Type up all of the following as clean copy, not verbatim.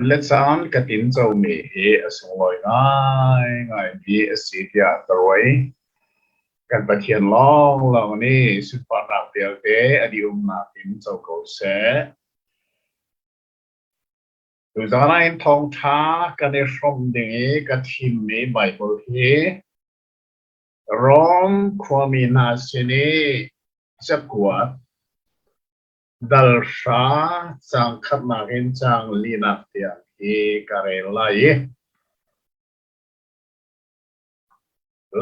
let's san katin zo mi he asoi ngai ngai bi asitia troi kan pathian long long ni su pa na tel te adium na tin zo ko se tu zana in thong tha kan e from dingi ka thim mi bible he rom khwami na sini chakwa dal sha chang khat na hin chang lina tia he kare lai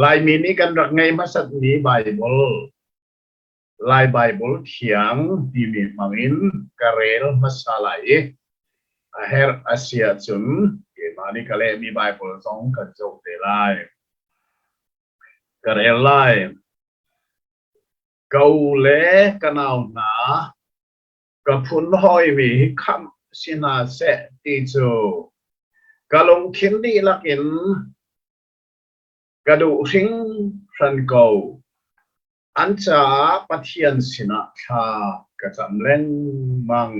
lai mini kan rak ngai masat ni bible lai bible thiang di mi mangin karel masalai a her asia chun ke mani kale mi bible song kan jok de lai karel lai kau le kanau na kapun hoi mi kham sina se ti chu kalong khin ni lakin kadu ring ran ko an cha pathian sina tha ka cham leng mang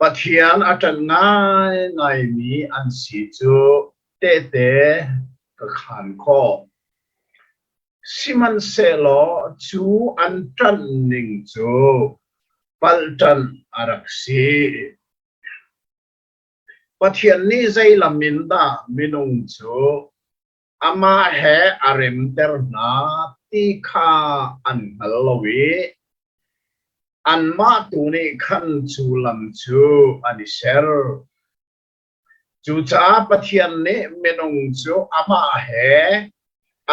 pathian atan ngai ngai mi an si chu te te ka khan kho siman se lo chu an tan ning chu paltan arak si pathian ni zai lamin da minung chu ama he arem ter na ti kha an halowi an ma tu ni khan chu lam chu ani ser chu cha pathian ni minung chu ama he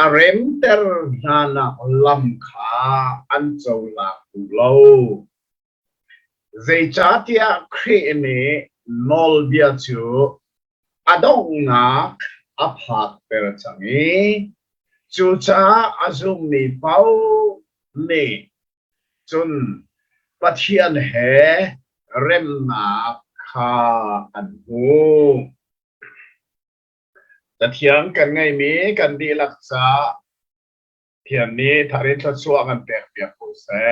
arem ter na na lam kha an chau la ku lo zai cha tia khri ni nol bia chu adong na aphak per changi chu cha azum ni pau ni chun pathian he rem na kha an hu ta thiang kan ngai mi kan di lak cha thian ni tharin tha chuang an pek pek ko se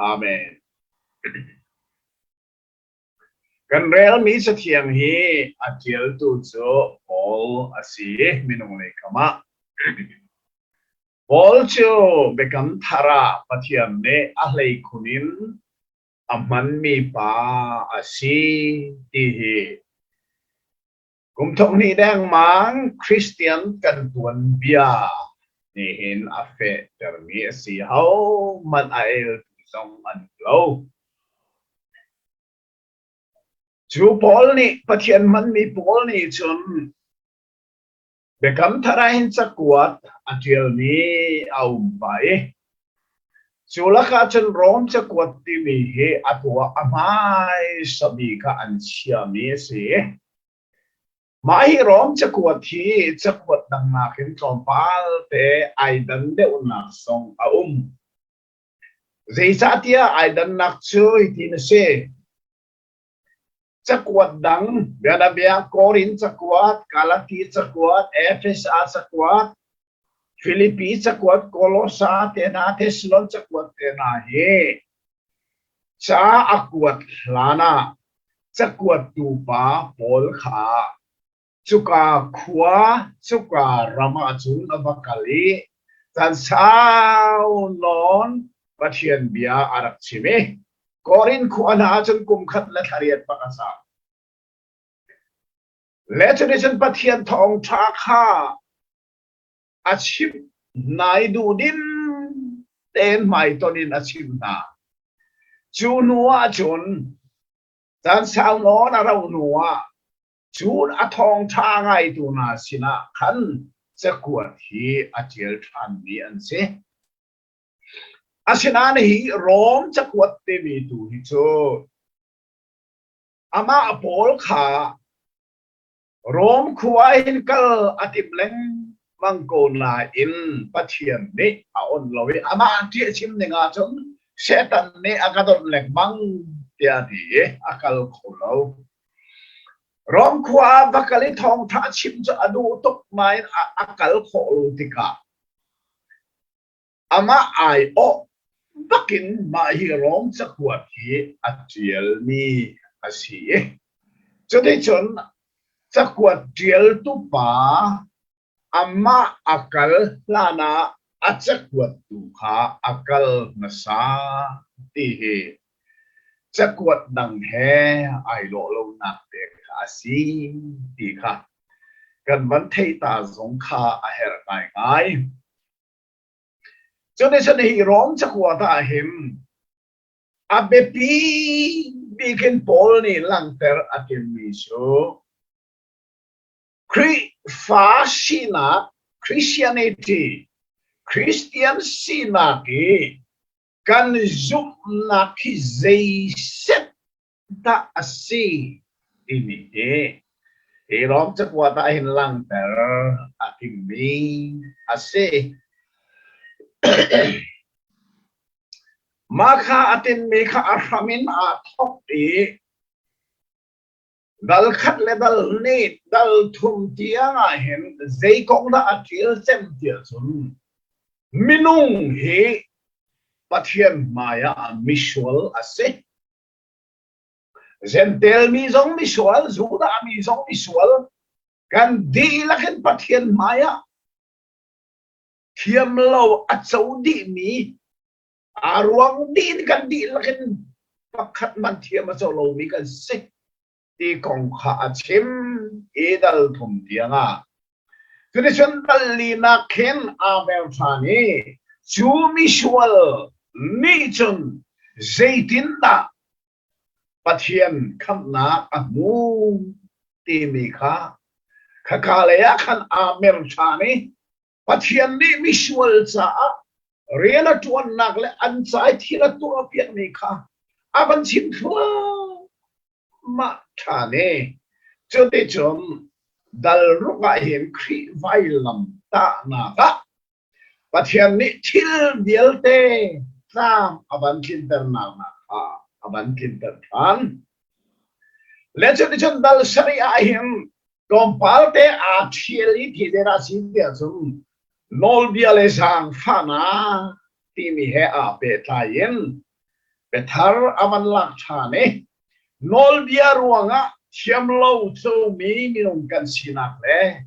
amen kan rel mi sa thiang hi atiel tu chu all asi minung le kama all chu bekam thara pathian ne a hlei khunin aman mi pa asi ti hi kum thong ni dang mang christian kan tuan bia ni hin a fe ter mi asi how man ael song an lo chu Paul ni pathian man mi Paul ni chun bekam thara hin chakwat atiel ni au bai chula kha chen rom chakwat ti mi he atwa amai sabi kha an chia mi se mai rom chakwat thi chakwat dang na khin chom pal te ai dan de un song a zai sa tia ai dan nak chui ti na se chakwat dang bia bia korin chakwat kalati chakwat efesa chakwat philippi chakwat kolosa te na theslon chakwat te na he cha akwat lana chakwat tu pa pol kha chuka khua chuka rama chun avakali tan sao non pathian bia arak chime korin khuana chun kum khat la thariat pakasa lechen pathian thong tha kha achim nai du din ten mai tonin achim na chu nuwa chun tan sao no na rau nuwa chun a thong tha ngai tu na sina khan chakwat hi atiel than ni an se asina hi rom chakwat te mi tu hi chu ama apol kha rom khuai hin kal atim leng mangko na in pathian ni a on lowi ama ti chim ne nga chon setan ni akadon lek mang tia di akal kholo rom khwa bakali thong tha chim cha adu tok mai akal kholo tika ama ai o bakin ma hi rom chakwat hi atiel ni asi cho nên chọn chắc quật triều tu pa amma akal lana achak quật tu ha akal nasa ti he chắc quật đằng he ai lộ lâu nạp để khá si ti kha cần vẫn thấy ta giống kha a her ngai ngai cho nên sẽ hi rom chắc quật ta him abepi bikin pol ni lang ter atim miso fa sina Christianity Christian sina ki kan zoom na ki zay set da asi ini rom chắc qua ta hin lang ter atim mi asi maka atin meka arhamin athok ti dal khat le dal ni dal thum tiang a hen zai kong da atil sem tia sun minung he pathian maya misual ase zentel mi zong misual zuda mi zong misual kan di lakin pathian maya thiam lo achau di mi arwang din kan di lakin pakhat man thiam a cholo mi kan se ti kong kha achim edal thum tianga tradition talina khen abel thani chu misual ni chun zaitin da pathian khamna amu ti mi kha khakaleya khan amer thani pathian ni misual cha riana tuan nakle ansai thila tu apiak ni kha aban chin thua ma thane chote chom dal ruka hian khri vai lam ta na ka pathian ni thil dialte sam aban chin ter na na kha aban chin ter than le chote chom dal sharia hian compalte a thieli thidera sin dia chum nol biale sang fana timi he a pe thayen pethar aman lak thane nol bia ruanga thiam lo chu mi minung kan sinak le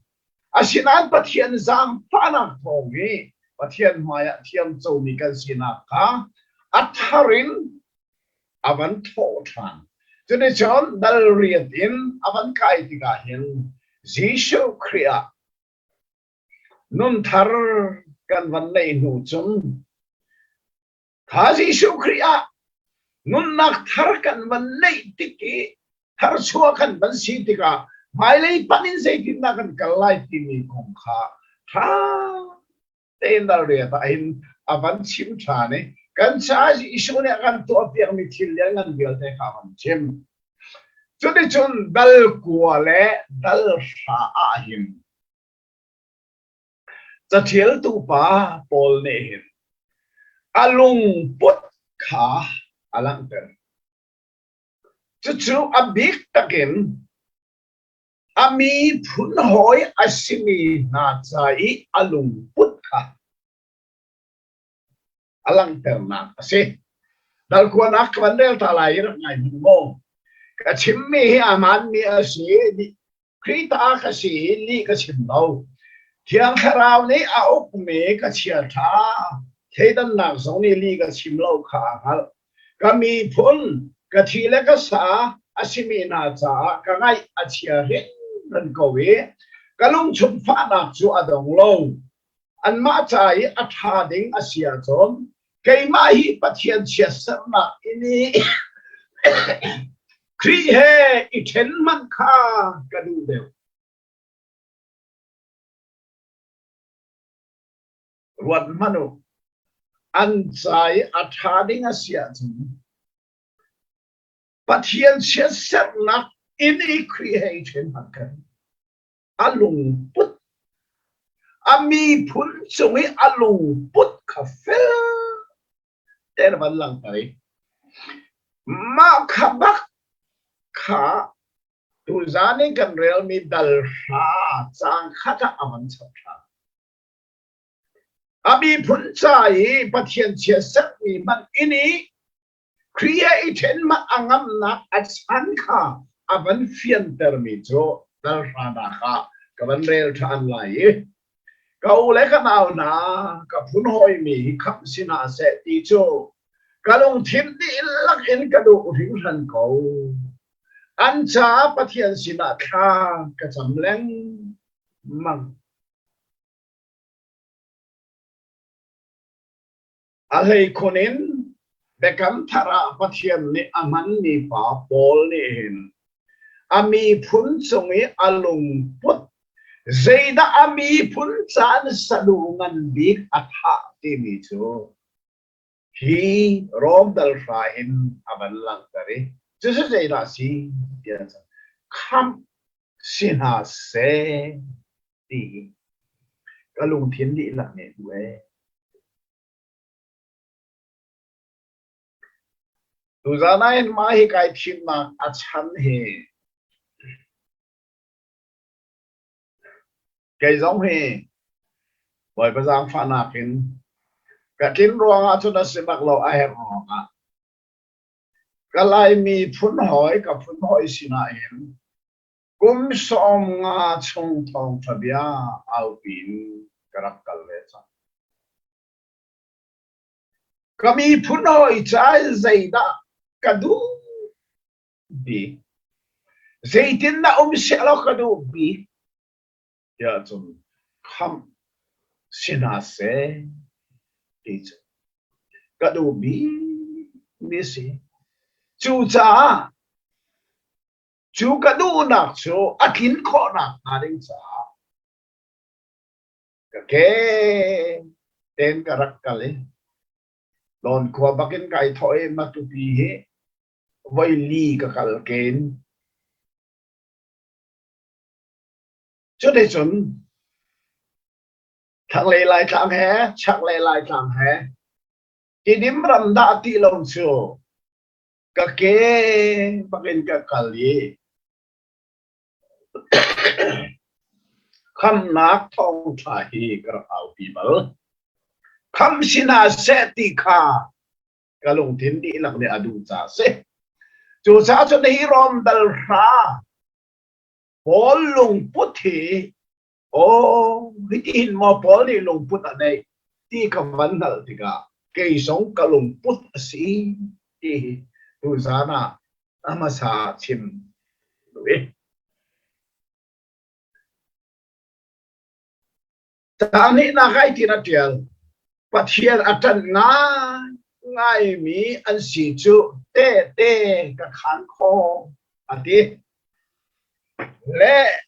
asinan pathian zang fana thongi pathian maya thiam chu mi kan sinak ka atharin avan tho than chune chon dal riat in avan kai tika hin jishu khria nun thar kan van nei nu chum thaji shukriya nun nak thar kan van nei tiki thar chua kan van si tika mai lei panin sei tin na kan kalai ti mi kong kha tha ten dal re ta in avan chim tha ne kan cha ji isu ne kan to piak mi thil le ngan bial te kha van chim chuni chun dal kwa le dal sha a himจะเทียลตูปาปอลเนหินอาลุงปุดขาอลังเตนจะจูอบิกตะกินอามีพุนหอยอาชิมีนาใจอาลุงปุดขาอลังเตนนักสิดัลกวนักวันเดลทลายรักไงมึงโมกะชิมมีอามันมีอาศีคริตากะสีลีกะชิมเราเที่ยงคราวนี้เอาเมก็เชียร์ท่าเทดันหนักสองนี่ลีก็ชิมเหล้าขาครับก็มีพ้นกะทีและก็สาอาชิมีนาจาก็ไงอาเชียร์เห็นนั่นก็เวก็ลุงชุมฟ้าหนักจูอดงโลอันมาใจอัฐาดิงอาเชียร์จนเกยมาฮีปะเทียนเชียร์สนักอินี่ครีเฮอิเทนมันค่ากระดูเดียววันมนุษย์อันใจอัฐาดิงอาเซียนปะเทียนเชียร์สนักอินี่ครีเฮอิเทนมันกันอาลุงปุตอามีพุนสมัยอาลุงปุตคาเฟ่แต่ละวันหลังไปมาขับขาดูจานี่กันเรียลมีดัลฮาจางขัดอามันสับขาอามีพุนใจปะเทียนเชียร์สักมีมันอินี่ครีเอเทนมาอังมนักอัศอันขาอ avan fian termi cho dal rana kha kavan rel than lai ka ule ka nau na ka phun hoi mi kham sina se ti cho ka long thim ti lak in ka du ring ran ko an cha pathian sina kha ka cham leng mang a lei konin bekam thara pathian ni aman ni pa pol ni hin ami phun songi alung put zeida ami phun chan sadungan bik atha ti mi chu hi rom dal ra in aban lang tare chu chu zeida si ya kham sina se ti kalung thiên đi là ne we tu zana in ma hi kai thin na achan he cái giống he bởi bây giờ phan à cái kín ruộng à cho nó sẽ bắt đầu ai học à cái lại mi phun hỏi xin ai em cũng xong à chung thong thà bia ao pin cái rắc cái lệ cha cái mi phun hỏi trái dây đã cái đủ bi dây tin đã sẽ lo cái đủ bi ya chung khăm xin à sẽ đi cái đủ bi mi si chú cha chú cái đủ nạc chú à kín khó nạc à đinh cha cái tên cái rắc cái lệ lon khoa bakin kai thoi ma tu pi he vai li ka kal ken cho để chuẩn thằng lê lại thằng hè chắc lê lại thằng hè cái điểm ram đã ti long chu ka ke bakin ka kal ye kham nak thong tha hi ka au pi mal kham sina se ti kha ka long tin di lang ne adu cha se chu cha cho nei rom dal ra bol lung puthi ô cái tin mà bỏ đi lùng bút ở đây thì cái vấn đề thì cả cây sống cái lùng bút sĩ thì tu giả na ama sa chim đấy ta ni na cái thì nó tiền bắt hiện ở trên ngay ngay mi anh sĩ chú tê tê cái khán khô à đi lẽ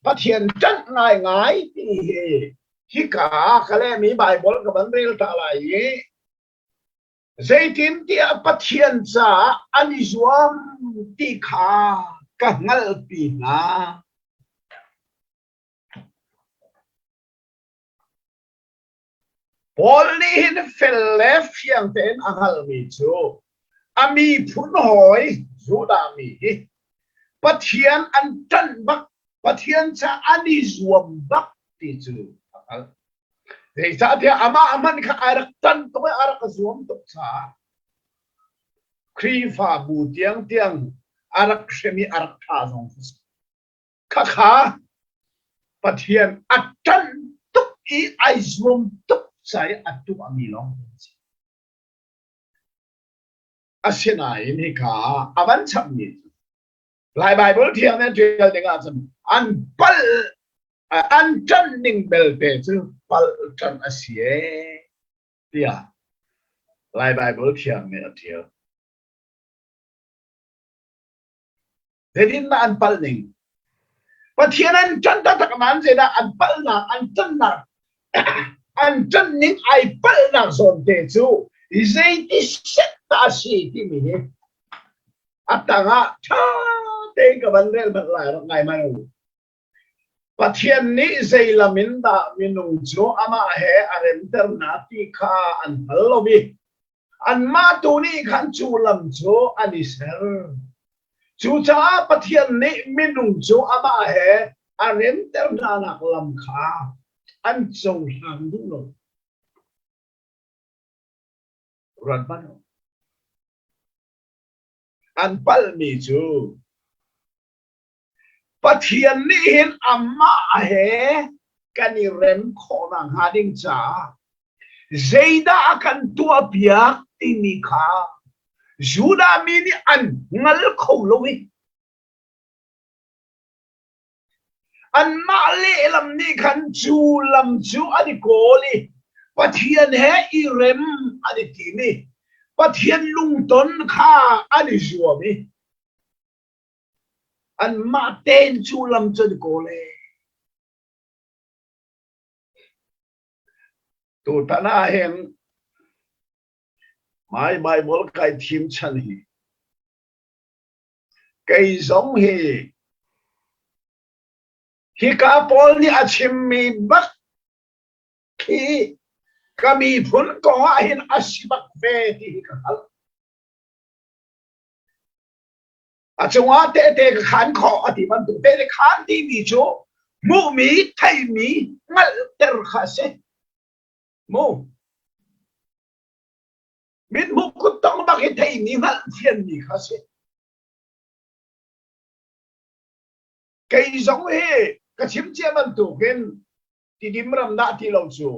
bắt hiện chân ngay ngay thì khi cả cái này mi bài bol cái vấn đề ta lại dây tin tia bắt hiện ra anh zoom ti kha cái ngal pi na bol ni hin fel left yang ten angal mi chu ami phun hoi zu da mi bắt hiện anh chân bắc bắt hiện ra anh zoom bắc ti chu thì sao thì ama ni kha arak tan to arak zoom to sa kri fa bu tiang tiang arak semi arak tha zong kha kha pathian atan tuk i ai zoom tuk sai atu ami long asina ini kha avan cham ni lai bible thiang ne thial de ga cham an pal an chân ning bel te chu pal chân asie tia lai bible thiang ne thial dedin na an pal ning pathian an chân ta tak man se da an pal na an chân na an chân ning ai pal na zon te chu izai ti set ta si ti mi ni atanga cha te ka ban rel ban lai ro ngai mai pathian ni zai lamin da minung chu ama he arenter na ti kha an halobi an ma tu ni khan chu lam chu ani ser chu cha pathian ni minung chu ama he arenter na nak lam kha an chou hang du lo ran ban an pal mi chu ปะเทียนนี่เห็นอัมมาเหกันนี่เรมขอนังหาดิงจ้าเจด้ากันตัวเปียกที่นี่ค่ะจูดามีนี่อันงัลเขาเลยอันมาเลลำนี่ขันจูลำจูอันนี้โกลีปะเทียนเฮอีเรมอันนี้ที่นี่ปะเทียนลุงต้นข้าอันนี้จัวมีอันมาเต้นจูลำจูโกลีตัวท่านเห็นไม่ไบเบิลใครทีมฉันฮีใครสงฮีฮิกาปอลนี่อาชิมมีบักคีก็มีผลก่อเห็นอาชิบักเวทีฮิกาลอาจว่าเตะขันขออธิบันตุเตะขันที่มีโจมูมีไทยมีงัลเตอร์ข้าเซมูมิดมุกุตต้องบักไทยมีงัลเทียนมีข้าเซใครสงเฮก็ชิมเจ้ามันตุกินที่ดิมรำนาที่เราจู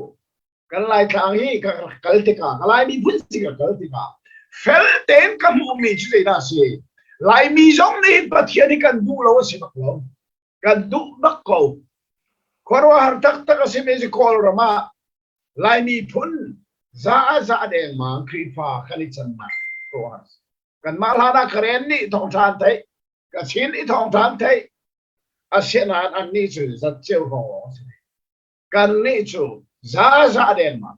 กันไล่ทางฮีกัลติกากันไล่มีพุ่นสิกกัลติกาเฟลเต็นกับมูมีจุดน่าเสียไล่มีสงนี่ปัจจัยนี้กันดูเราสิบักเรากันดูบักเขาขวาหาตักตักสิเมจิคอลรามาไล่มีพุ่นซาเดงมาครีฟ้าขันิจันมาขวากันมาลานาเครนนี่ทองทานไทยกันชินนี่ทองทานไทยอาเซียนอันนี้จูจัดเจ้าของกันนี่จูซาเดนมา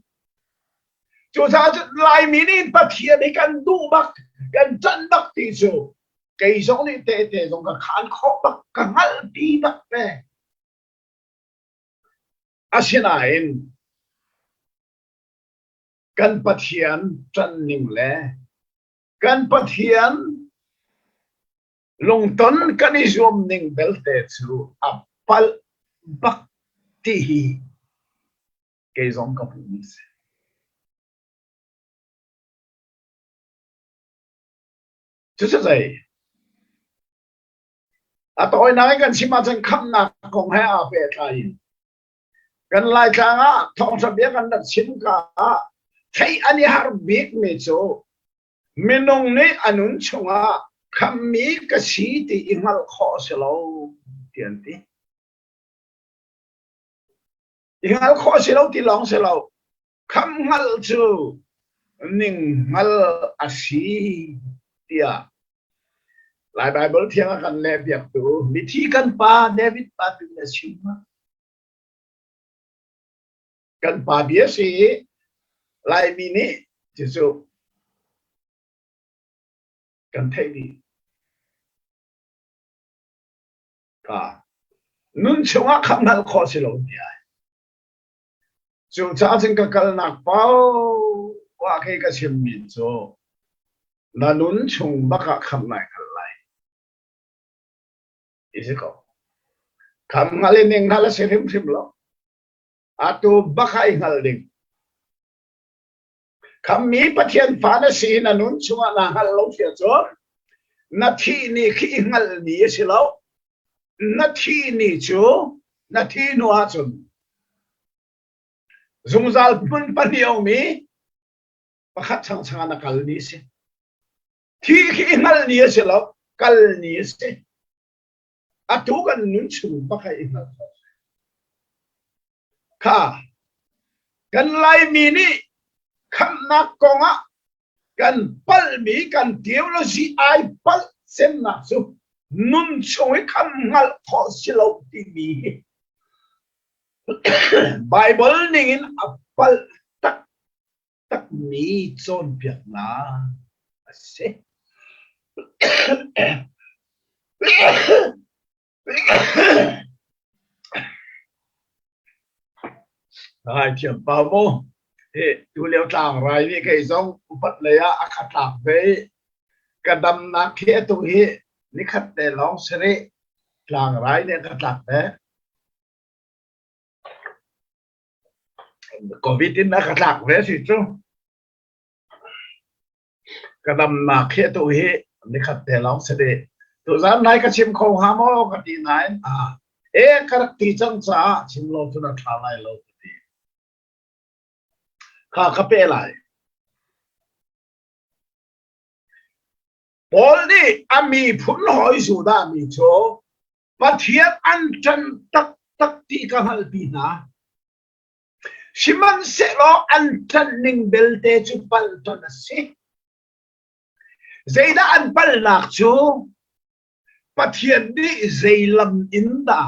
จูซาจุดลายมินิปัทเทียนกันดูบักกันจันบักที่จูไก่สองนี่เตะตรงกับขานขอบักกันฮัลปีบักเป้อาเซียนเองกันปัทเทียนจันนิ่งแลกันปัทเทียนลงต้นกันนิยมนิ่งเบลเตจูอัปปัลบักที่เกยองกับมิสจุดใจอะตัวนั้นกันชิมาจังคำนักของให้อาเปตไลกันไล่จางอ่ะท้องสเบียกันดัดชิมกาใช้อันนี้ฮาร์บิกมิโซมินงนี่อนุนชงอ่ะคำมีกษีที่อิมัลขอสโลเตียนตีอิมัลขอสโลที่ลองสโลคำมัลจูนิ่งมัลอาศีเตียหลายไบเบิลเทียงกันเล็บอยากดูมิธีกันป่าเดวิดป่าเป็นเชิมกันป่าเบียสีหลายมินิจะจูกันเทดีก็นุ่นชงคำนั้นขอสิลงเนี่ยจูจ้าจึงก็กำนักเป้าว่าใครก็ชิมมิโซนั่นนุ่นชงบักคำไหนกันไรอีสิก็คำอะไรหนึ่งนั่นละสิริมสิมแล้วอาตูบักไอ้หัลดิงคำมีปะเทียนฟ้านะสีนั่นนุ่นชงน่ะหัลลงเสียจนนาทีนี้ขี้หัลนี้สิแล้วนาทีนี้จูนาทีนัวจนสงสารปุ่นปนิยมีประคัดช่างนักการนี้สิที่ขี้หัลนี้สิแล้วการนี้สิอาทุกันนุ่นชูบักไอ้หัลค่ะกันไล่มีนี่คำนักกงอ่ะกันปัลมีกันเทียวโลจีไอปัลเซนนักสุนุ่นช่วยคำงัลขอสิเราที่มีไบเบิลนี่อินอัปปัลตักมีจนเปียกนาเสไอ้เทียมป่าวโมดูเลี้ยวต่างไรนี่ใครส่งอุปัตเลยอะขัดหลักไปกระดำนักเขียตัวเฮนี่ขัดแต่ลองเสร็จต่างไรเนี่ยขัดหลักไปโควิดนี่นะขัดหลักไปสิจุกระดำนักเขียตัวเฮนี่ขัดแต่ลองเสร็จ tu zan nai ka chim kho ha mo ka ti nai e karak ti chang cha chim lo tu na tha lai lo ti ka pe lai Paul ni ami phun hoi su da mi cho pathian an chan tak tak ti ka hal pi na Siman se lo an chan ning bel te chu pal to na si Zaida an pal nak chu pathian ni zailam inda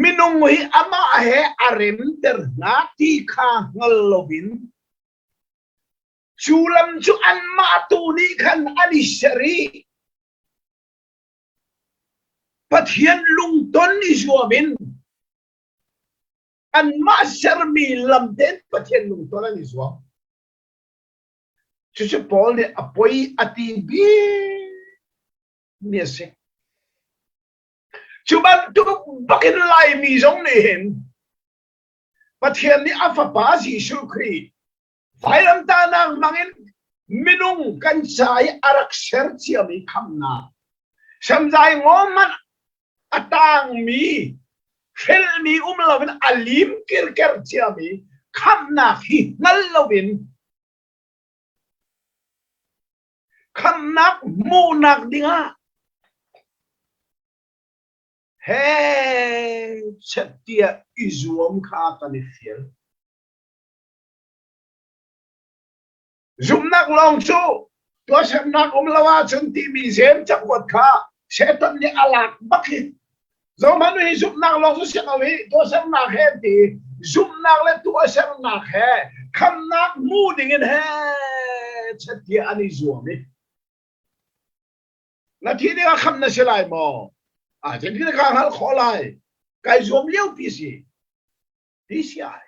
minung hi ama he arem ter na ti kha ngal lovin chulam chu an ma tu ni khan ani shari pathian lung ton ni zuamin an ma shar mi lam den pathian lung ton ni zuam chu chu Paul ne apoi ati bi miese chu ban tu bakin lai mi zong ne hen pathian ni afa pa Jesu Christ phải làm ta nàng mangin minung kan sai arak ser chiami khamna samjai ngoman atang mi fel mi umlawin alim kirker chiami khamna hi nalawin khamnak munak dinga he chatia izuam kha kanifel Zoom nak long chu to sem nak lawa chun ti mi sem chakwat kha setan ni alak bakit zo manu hi zoom nak long chu sekawi to sem nak he ti zoom nak le to sem nak he kham nak mu ding in he chati ani zuami na thi ni kham na selai mo chen ki ka hal kholai kai zoom liu pi si ai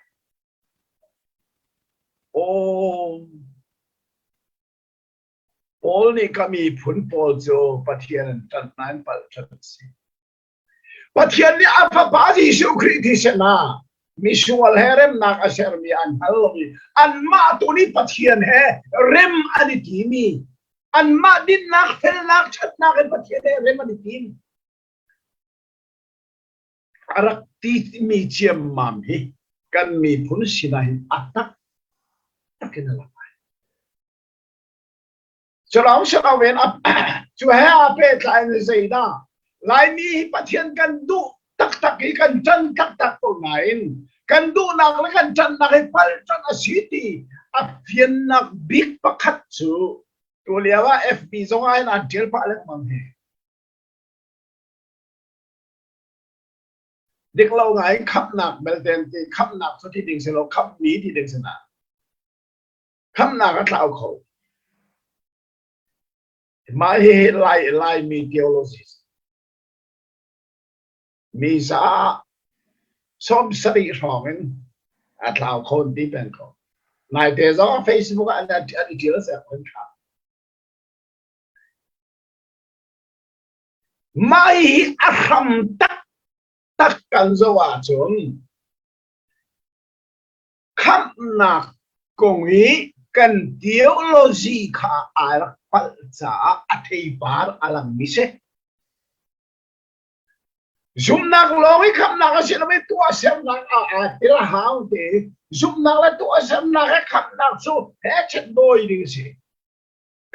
Paul ni kami pun Paul jo pathian tan nan pal chat si pathian ni apa ba Jesu Christ na misual herem nak asher mi an halomi an ma tu ni pathian he rem ani timi an ma din nak fel nak chat nak pathian he rem ani tim arak ti mi chiam mam hi kan mi pun sinahin atak takinala Chalong sa wen up chu ha pe tlai ni zaida lai mi pathian kan du tak tak ki kan chan tak tak to nain kan du nak la kan chan nak pal chan a city a phian nak big pakhat chu to lewa fb zong ai na del pa lek mang he dik lo ngai khap nak bel den ti khap nak so ti ding se lo khap ni ti ding se na khap nak a tlau kho my lai mi theologist mi sa som sari rongin at lao kon di ben ko nai te zo Facebook an at ti la sa kon ka mai aham tak tak kan zo wa chun kham na kong yi kan theology kha ar pal cha athei par alam mi se Zoom nak longi kham nak asin mi tua sem nak tira hang te Zoom nak la tua sem nak kham nak su he chet doi ding si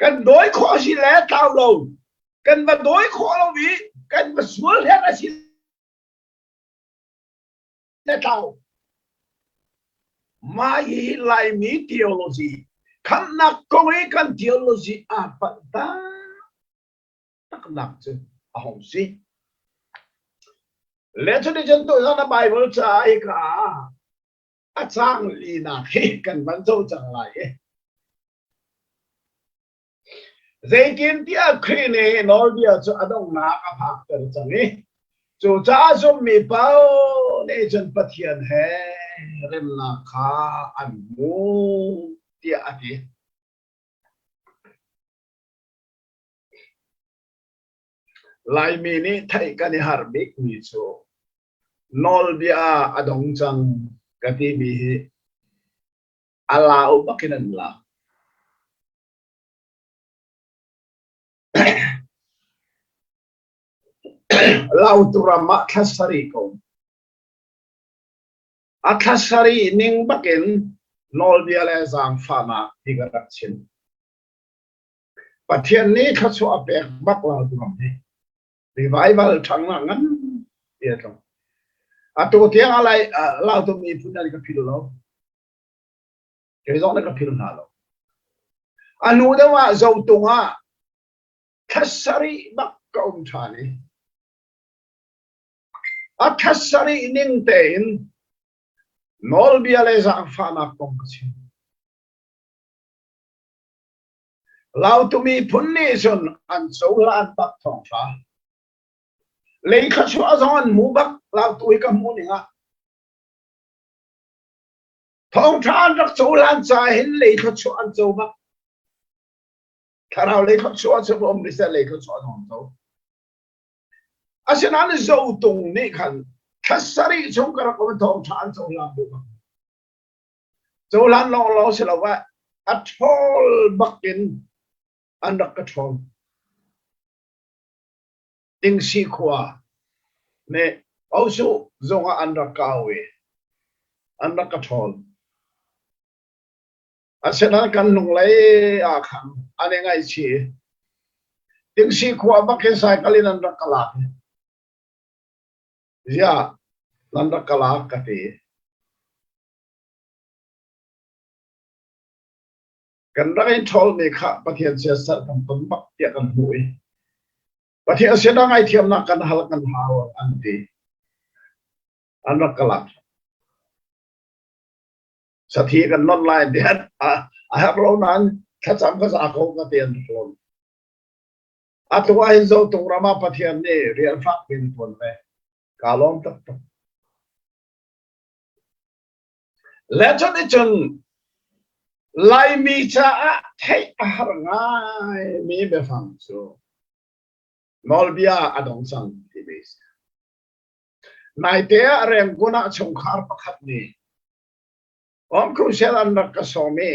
kan doi kho si le tao lo kan ba doi kho lo wi kan ba sul he asin le tao mai lai mi theology kham nak kong e kan theology pa ta tak nak chu a hong si Let's say chân tôi ra Bible trái cả sang lì na khi cần bắn sâu chẳng lại dây kiến tia khi này nói bia cho anh ông na các bác cần chẳng ấy cho cha cho mi bao này chân phát hiện hè rem na kha anh mu tia ati lại mi ni thấy cái này harm big mi cho nol bia adong chang kati bi ala ubakinan la lau turama thasari ko athasari ning bakin nol biale zang fana tigarak chin pathian ni khasu apek bak lau turam ni revival thangna ngan ye tong atu tiang alai lau tu mi punani ka philu lo ke zong na ka philu na lo anu da wa zo tunga thasari bak ka thani athasari ning tein nol biale zang fana kong chin lau tu mi punni sun an so lan bak thong fa lấy khát số azon mu bak lau tu ka mu ninga thong than rak so lan cha hin lấy khát số an so bak tharau lấy khát số so bom ri sa lấy khát số thong so asian an zo tung ni khan khasari chung ka ko thong than so lan bu bak so lan lo lo se la wa atol bakin under control ting si kwa ne also zonga under kawe under control asena kan nung lai a kham ane ngai chi ting si kwa ba ke sai kalin under kala ya under kala ka te kan rai thol me kha pathian se sar kan pum bak ya kan hui pathian se na ngai thiam na kan hal kan haw an ti under kala sathi kan non lai dian I have lo nan khacham ka sa ko ka tian phone atwa hin zo tung rama pathian ne real fak bin phone me kalom tak tak legend ichun lai mi cha thei har ngai mi be phang so nol bia adong sang ti base nai te reng guna chung khar pakhat ni om crucial anak kasomi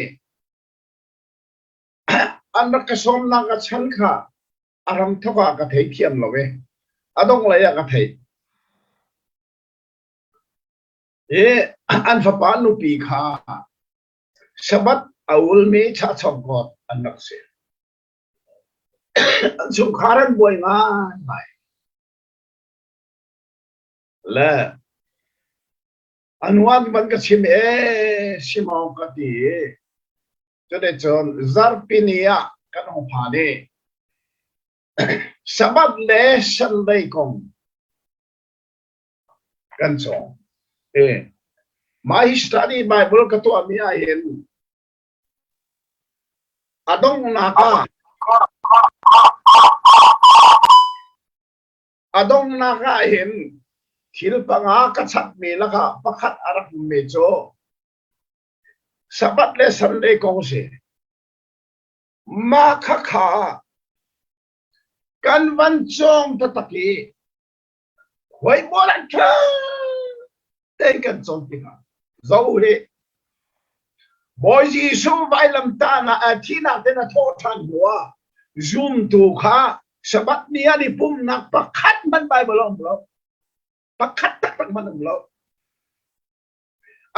anak kasom na ka chan kha aram thoka ka thei thiam lowe adong laya ka thei e an fa pa nu pi kha sabat aul me cha chom got anak se chung kharan boy nga mai la anwag ban ka chim simau ka ti cho để chọn zarpinia kan hong pha de sabat le sunday kong kan chong my study bible ka to ami a hen adong naka hen thil panga ka chat me la ka pakhat arak me cho sabat le sunday kong se ma kha kha kan van chong ta taki hoi bolan tha te kan chong ti ka zo he boy ji su vai lam ta na athina te na tho than huwa zoom tu kha sabat ni ani pum na pakhat man bible on bro pakhat tak man bro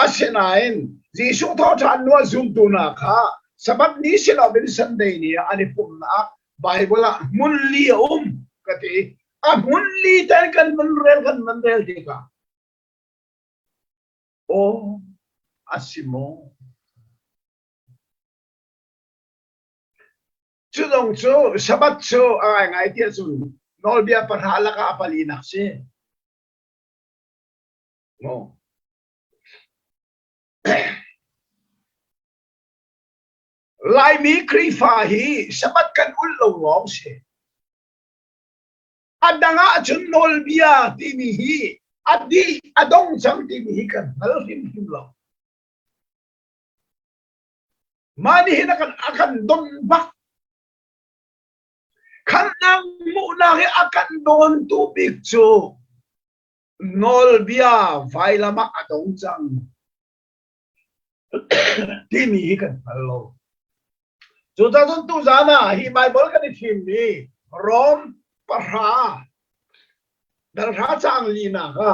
asenain jisu tho than no zoom tu na kha sabat ni sila bin sunday ni ani pum na bible mulli kati mulli tan kan man rel ti ka o asimo chu dong chu sabat chu ai ngai tia chu nol bia parhala ka apalinak si no lai mi kri fa hi sabat kan ul lo long se adanga chun nol bia ti mi hi adi adong chang ti mi hi kan hal him lo mani hin akan don bak kan nang mu na hi akan don tu big chu nol bia vai lama adong chang ti mi hi kan hal lo chu ta tu zana hi bible kan thim ni rom parha ดาราจางลีนาก็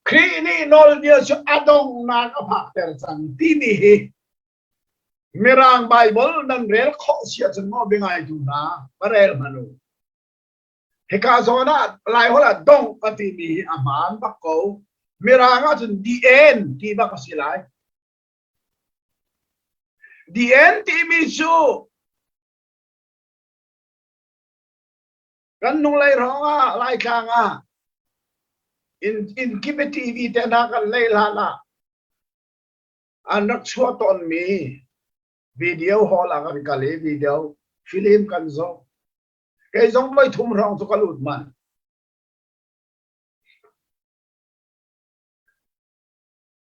ครีนี่นอลเดียชอดงนากพักเตอร์จังที่นี่มีร่างไบเบิลนั่นเรียกข้อเสียจงมอบยังไงจุนะมาเรียกมาดูเฮกาโซน่าลายหัวละดงปฏิมีอามันปักโกมีร่างจนดีเอ็นที่บักสิไลดีเอ็นที่มีชูกันนุ่งเลยร้องลายคางin kipe TV te na kan leila na anak chua ton mi video hall ang kali video film kan zo kay zong mai thum rong to kalut man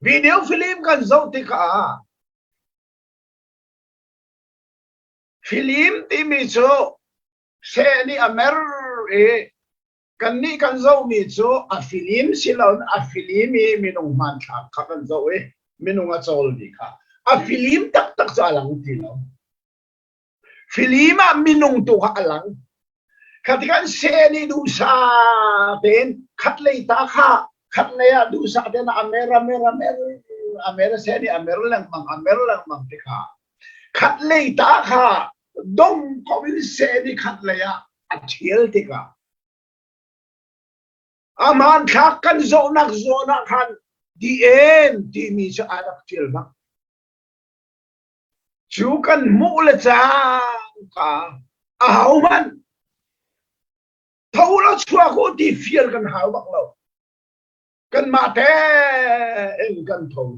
video film kan zo ti ka film ti mi cho se ni amer kan ni kan zo mi chu a film silon a film minung man kha kan zo minung a chol di kha a film tak tak sa lang ti lo film a minung tu kha alang khatikan se ni du sa ben khat lei ta kha khat le a du sa den amera se ni amera lang mang ti kha khat lei ta kha dong ko wi se ni khat le a thiel ti ka aman khak kan zo nak kan di en di mi cha anak til ba chu kan mu le cha ka a hau man thau lo chua ko di fiel kan hau bak lo kan ma te en kan thau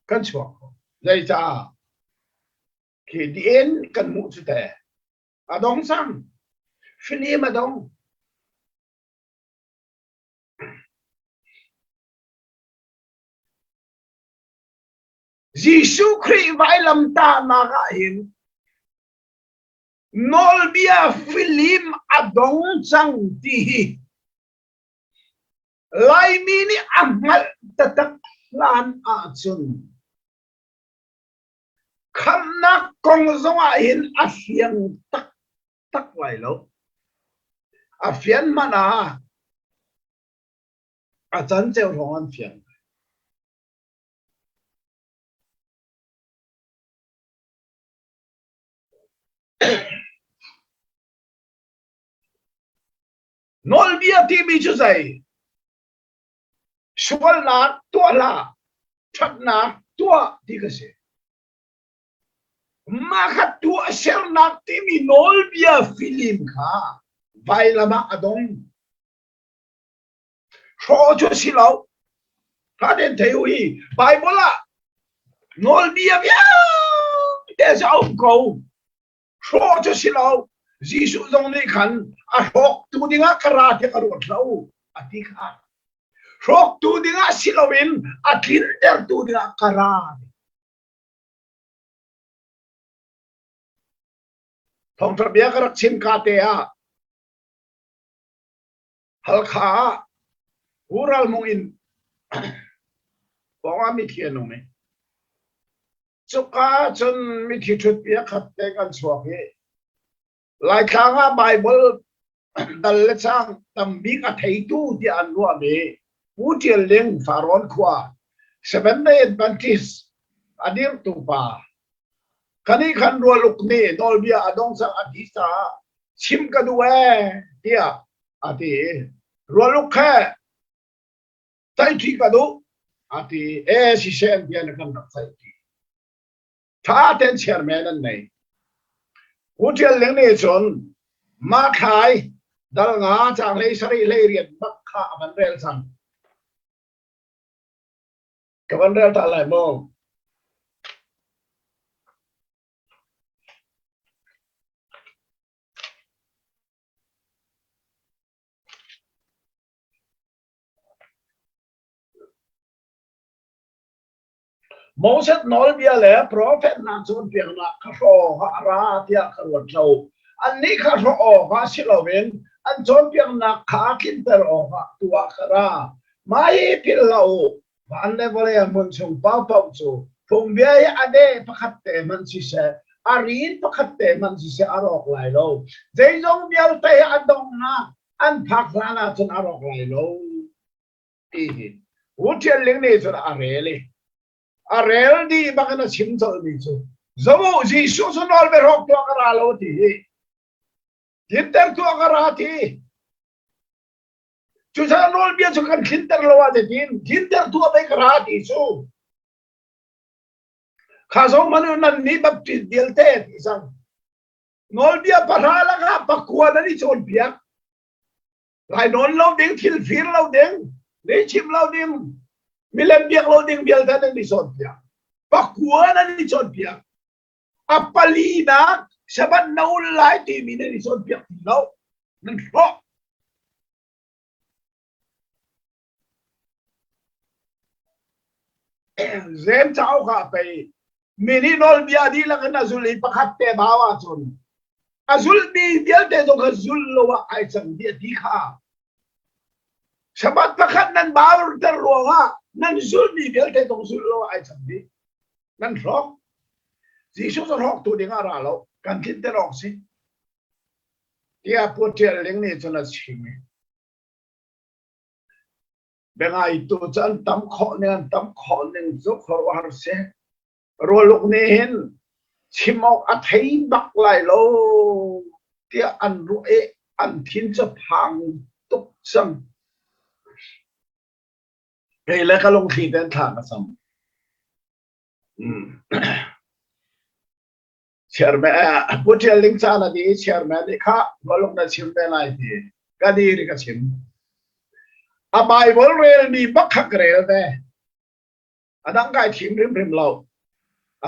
kan chua dai cha ki di en kan mu chu te adong sang film adong Giêsu Christ vai làm ta na ga hin nol bia film adong chang ti lai mi ni amal tatak lan a chun kham na kong zonga hin a hiang tak tak lai lo a fian mana a chan cheu thong an fian nol bia ti mi chu sai sual na tua la chat na tua ti ka se ma kha tua ser na ti mi nol bia film kha vai lama adong so chu si lo ta den thei hui bible la nol bia bia te sao ko so chu si lo Giêsu dong ni khan a hok tu dinga kara te karot lau ati kha hok tu dinga silowin atin der tu dinga kara thong trabia karak chin ka te a hal kha ural mong in bonga mi thian no me chuka chun mi thi thut pia khat te kan chwa he lai khanga bible dal le chang tam bi ka thei tu ti an ro me pu ti leng faron khwa seven day adventist adir tu pa kani khan ro luk ni dol bia adong sang adisa chim ka duwe dia ati ro luk kha tai thi ka du ati si sen dia na kan rak sai ti tha ten chairman an nei Hotel leng ne chon ma khai dal nga chang lei sari lei riat bak kha ban rel sang ka ban rel ta lai mo Moses nol bia le prophet na chon piang na kha ro ha ra tia kha ro tlo an ni kha ro ha silowen an chon piang na kha kin ter o ha tua khara mai pil lo van le vole mun chung pau pau chu phung bia ya ade pakhat te man si se arin pakate man si arok lai lo zai zong bial tay adong na an phak lana chun arok lai lo ti utial ling ne chun arele arel di bakana chim chol ni chu zomo ji su su nol be rok to kara lo ti kinter to kara ti chu sa nol bia chu kan kinter lo wa de tin kinter to be kara ti chu khazong manu nan ni baptist dilte isang nol bia parhala ka pakwa na ni chon bia lai non lo ding thil fir lo ding le chim lo ding milen biak lo ding bial ta ni chon bia pakwa na ni chon bia apalina sabat na ulai ti mi ni chon bia lo nan ro zem chao ka pe mini nol bia di la kana zuli pakhat te bawa chon azul bi bial te do ka zul lo wa ai chang dia di kha sabat pakhat nan bawr ter lo wa nan zul bi bial te do zul lo ai chang di nan ro ji su so rok tu ding ara lo kan kin te rok si dia potel ling ni chona chimi bengai tu chan tam kho nen zo khor war se ro luk ne hen chimok a thei bak lai lo tia an ru e an thin cha phang tuk sam ei la ka long thi den thang sam chairman potel ling cha na di chairman ni kha ro luk na chim be lai ti ka di ri ka chim a bible rel mi bak khak rel be adang kai thim rim lo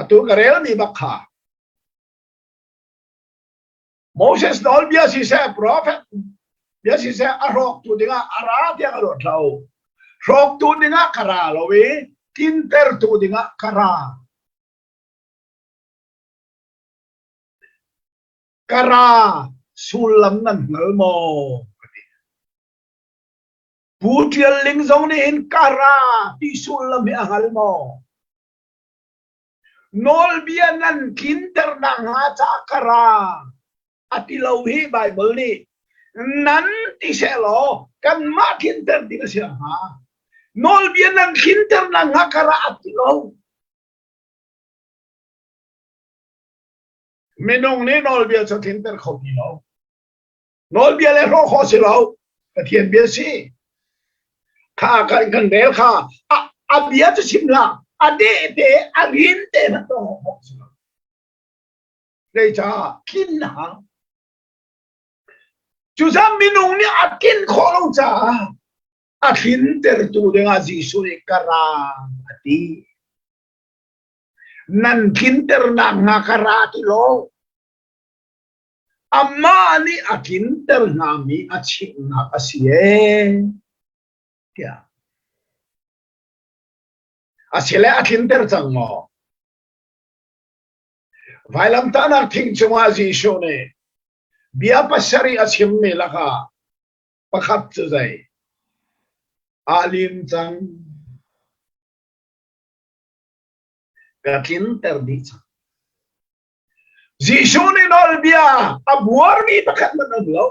atu ka rel mi bak kha Moses nol bia si se prophet bia si se arok tu dinga ara dia ka lot lau rok tu dinga kara lo we kinter tu dinga kara sulam nan ngal mo Putial ling zong ni in kara ti sulam mi angal mo nol bia nan kinter na nga cha kara ati lauhi bible ni nan ti se lo kan ma kinter ti ka sia ha nol bia nan kinter na nga kara ati lo menong ni nol bia cho kinter kho ti lo nol bia le ro kho si lo ka thien bia si kha kan del kha a bia cho sim la a de a rin te na to ho si lo dei cha kin na chú sa minung ni akin kholong cha akin ter tu denga jisu ni kara ati nan kinter na nga kara ti lo amma ni akin ter na mi achi na asie kya asile akin ter chang mo vailam ta na thing chuma jisu ne bia pasari achim me laka pakhat chu zai alim chang gakin ter di chang jisu ni nol bia abuar mi pakhat man lo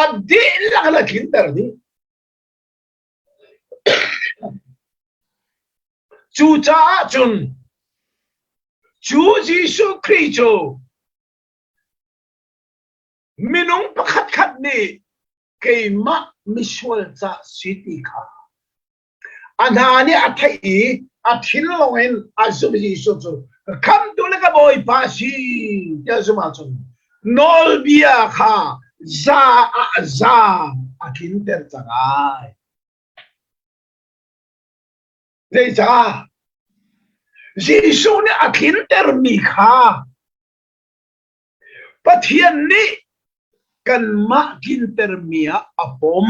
adi la kinter di chu cha chun chu jisu Kristo minung pakhat khat ni kay ma misual cha city ka anani athai athil loin azum jisu chu kam tu la ka boy pa si ya zuma chu nol bia kha za akin ter changai dei cha jisu ni akin ter mi kha pathian ni kan ma kin ter mia apom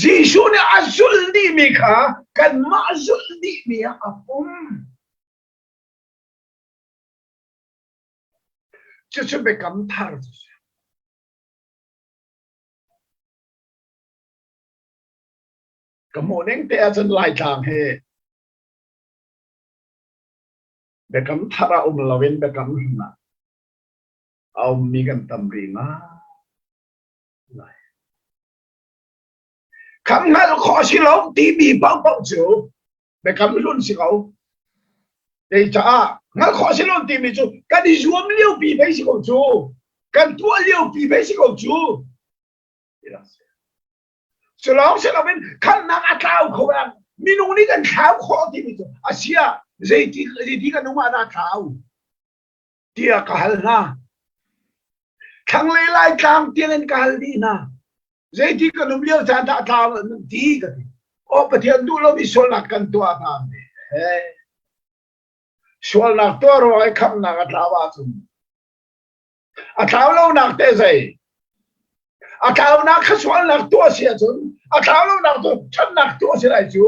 jisu ni azul ni mi kha kan ma azul ni mia apom chu be kam thar ka mo neng te a chan lai thang he bekam thara lawin bekam na mi kan tamri na kam ngal kho si lo ti bi bao bao chu bekam lun si kau để cha ngal kho si lo ti bi chu kan di zuam liu bi bei si kau chu kan tua liu bi bei si kau chu Selong selawin kan nang atau kau yang minung ni kan kau kho ti bi chu asia zai kan numa na kau dia kahal na khang lei lai kang tiang kahal di na zai ti kan num liu cha ta ta ti ka o pathian du lo bi sol nak kan tua ta ni sol nak to ro ai kham nak atlawa chu atlaw lo nak te zai atlaw nak khaswal nak to sia chu atlaw lo nak to chan nak to sia lai chu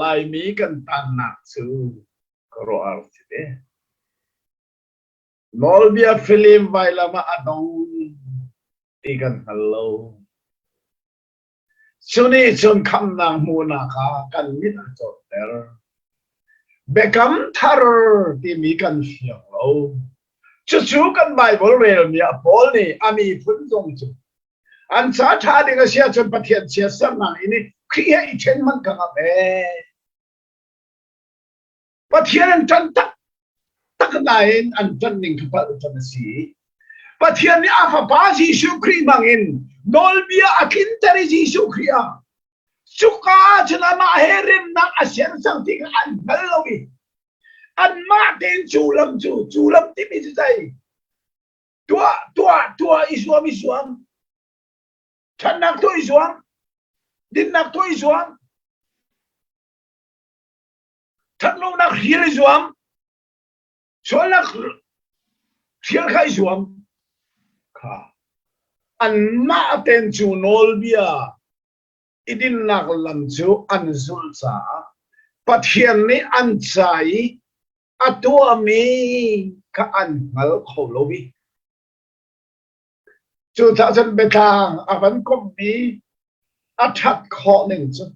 lai mi kan tan nak chu karo ar chi de Nolbia film vai lama adong ikan hello Suni chun kam nang muna ka kan mit achot ter bekam thar ti mi kan fiang lo chu kan bible rel mi a pol ni ami phun jong chu an sa tha ding a sia chun pathian sia sam na ini khia I chen man ka be pathian chan tak tak lain an chan ning ka pa chan si pathian ni afa pa Jesu Christ mangin nolbia akin tari Jesu Christ suka chana ma herim na asyan sang ting an balowi an ma ten chulam ti mi sai tua isuam chan nak to isuam din nak to isuam chan lo nak hir isuam sol nak hir khai isuam an ma ten chu nolbia idin nak lam chu an zul sa pathian ni an chai atua mi ka an mal kholowi chu ta chan betang avan kom mi athat kho ning chu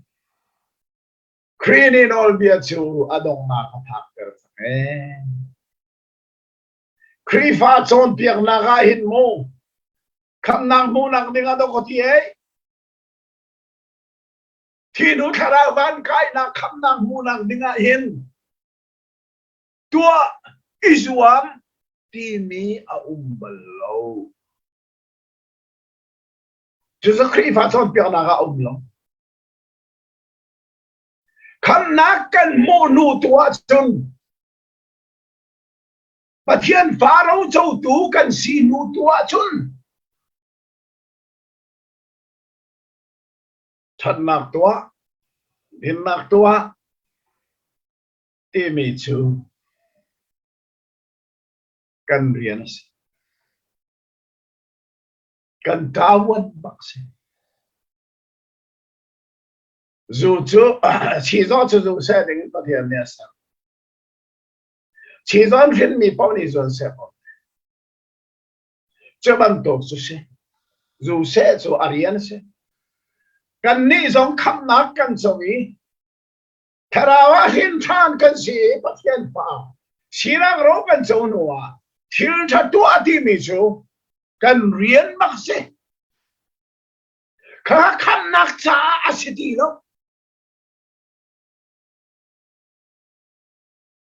krini nolbia chu adong na ka thak ter e kri fa chon piak na ga hin mo kham nang mu nang ding ado ko ti e thi nu khara van kai na kham nang mu nang ding a hin tua isuam ti mi a balo chu za kri fa chon piak na ga lo kham na kan mo nu tua chun pathian pharaoh châu tu kan si nu tua chun thật nạc tua din nạc tua ti mi chu kan rian kan tawat bakse zu chu chi zo chu zu se ding pathian ne sa chỉ dẫn phiên mi bao ni dẫn sẽ có cho ban tổ su se dù sẽ cho arian se kan ni giống khăm nát kan giống ý tharawa hin than kan si pathian pa sirang ro kan giống noa thil tha tu ati mi chu kan rian mak se kha khăm nát cha asiti lo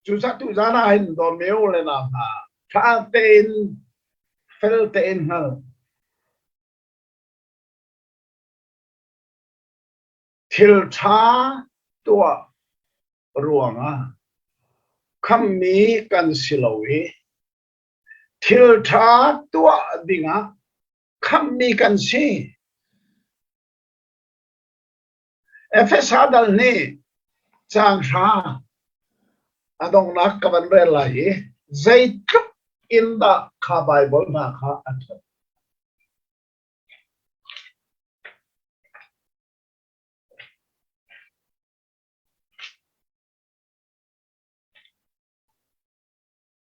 chú sát tu ra na hình đồ miếu lên làm pha tên phê tên hơn thiel cha tua ruộng à khăm mi cần silowi thiel cha tua ding à khăm mi cần si efesa dal ni chang sa adong nak kaban re lai zai trup in the kha bible na kha athat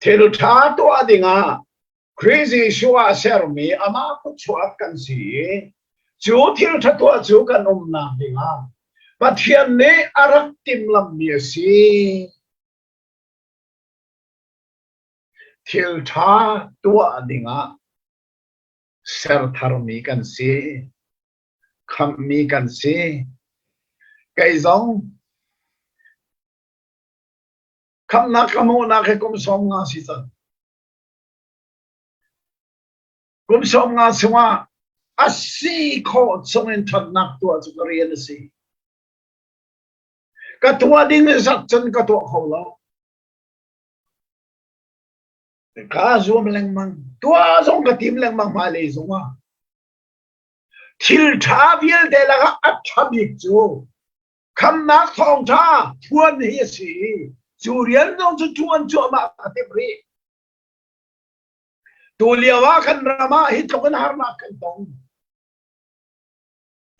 thil tha to adinga crazy shua sermi ama ko chuak kan si chu thil tha to chu kan na dinga ปัทยันเนอารักติมลำเมียสีทิลทาตัวดิ่งะเซอร์ทาร์มีกันสีคำมีกันสีไกจงคำนักขโมนักให้กุมสมงาสิสันกุมสมงาสิว่าอาศัยโคตรสมัยทันนักตัวจุกเรียนสิกตัวดิ่งสักจนกตัวเขาแล้วข้าส่วนแรงมังตัวส่งกติมแรงมังมาเลยส่งว่าทิลทาวิลเดลักอัจฉริจูคำนักทองท่าทวนเฮียสีจูเรียนน้องจะทวนจัวมาเทปรีตัวเลียวว่ากันรามาฮิตกันหามากันตอง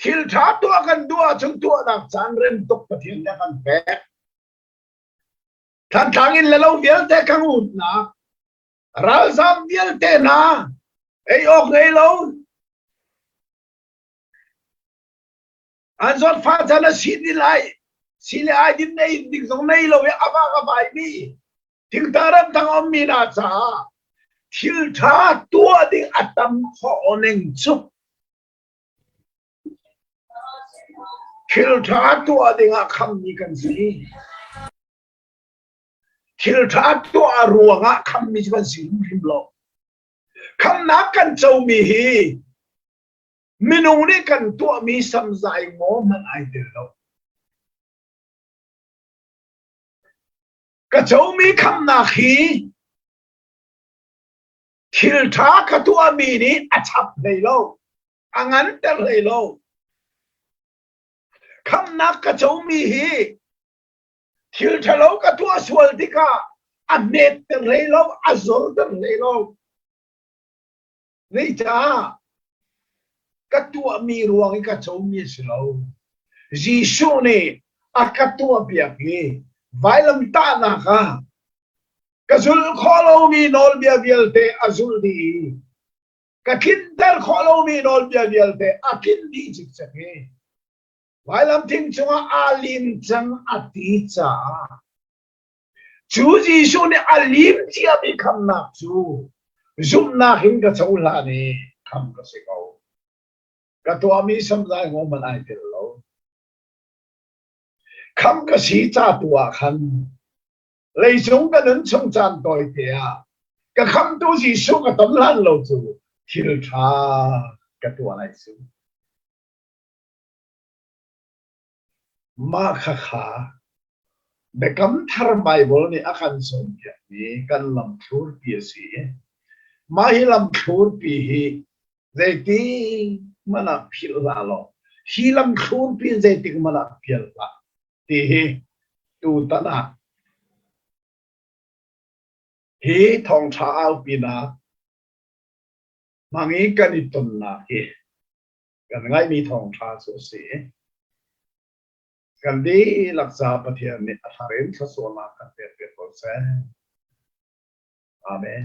ทิลทาตัวกันตัวจนตัวนักจานเริ่มตกปะเทียนได้กันแปะท่านทางอินแล้วเวียลเตกังอุดนะเราจำเวียลเตนะไอ้ออกไงเราอันส่วนฟ้าจะน่ะสิไลสิไลดินในดิ่งตรงในเราเออาบ้ากับไอ้นี่ถึงตาเริ่มตั้งอมมีนาจ้าทิลทาตัวดิ่งอัตมขอเองจุทิลทาตัวดิ่งอาคำมีกันสิทิลทาตัวรัวงะคำมีกันสิริมโลคำนักกันเจ้ามีฮีมินูนี่กันตัวมีสำใจงอมันไอเดียเราก็เจ้ามีคำนักฮีทิลทากตัวมีนี่อัจฉริเลยเราอังันแต่เลยเราคำนักก็เจ้ามีฮีทิลทาเราก็ตัวส่วนที่ก็อันเนตแต่เลยเราอัจฉริแต่เลยเรานี่จ้าก็ตัวมีรวงก็เจ้ามีสิเราจีชูนี่อาก็ตัวเปียกนี่ไว้ลำตาหนักก็สุลขอเรามีนอลเบียเบียลเตอสุลดีก็คิดเดอร์ขอเรามีนอลเบียเบียลเตอคินดีจิกสักไว้ลำทิ้งจังอาลิมจังอติจ้าจูจีชูนี่อาลิมที่มีคำนักจูจุ่มนักหินก็เจ้าลานี่คำก็สิเขาก็ตัวมีสำใจงอมันไอเดียเราคำก็สีจ้าตัวคันเลยจงก็นั้นชงจานตัวเดียก็คำตัวสีชูก็ต้นล้านเราจูทิลทาก็ตัวอะไรสูมาขาเด็กคำทาร์ไบเบิลนี่อาการส่งอย่างนี้กันลำทูร์ปีสีมาฮิลำทูร์ปีฮีเจติมันอับพิลลาโลฮิลำทูร์ปีเจติมันอับพิลลาที่ฮีตูตันฮีทองชาเอาปีนามังอีกันอิตุนนาฮีกันไงมีทองชาสุสีกันดีรักษาปฏิญาณอัฐารินขสวนากันเป็นคนเสอาเมน